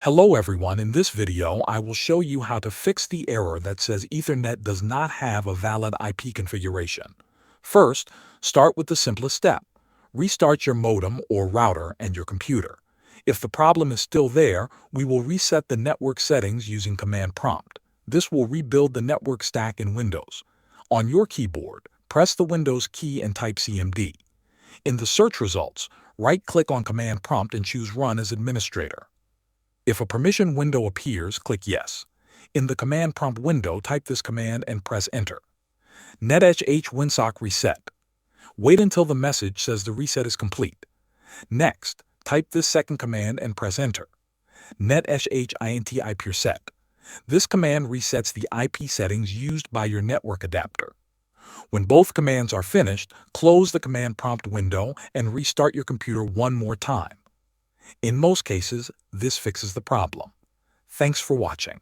Hello everyone, in this video I will show you how to fix the error that says Ethernet does not have a valid IP configuration. First, start with the simplest step. Restart your modem or router and your computer. If the problem is still there, we will reset the network settings using command prompt. This will rebuild the network stack in Windows. On your keyboard, press the Windows key and type CMD. In the search results, right-click on command prompt and choose Run as administrator. If a permission window appears, click Yes. In the command prompt window, type this command and press Enter. NetSH WinSock Reset. Wait until the message says the reset is complete. Next, type this second command and press Enter. NetSH INT IP Reset. This command resets the IP settings used by your network adapter. When both commands are finished, close the command prompt window and restart your computer one more time. In most cases, this fixes the problem. Thanks for watching.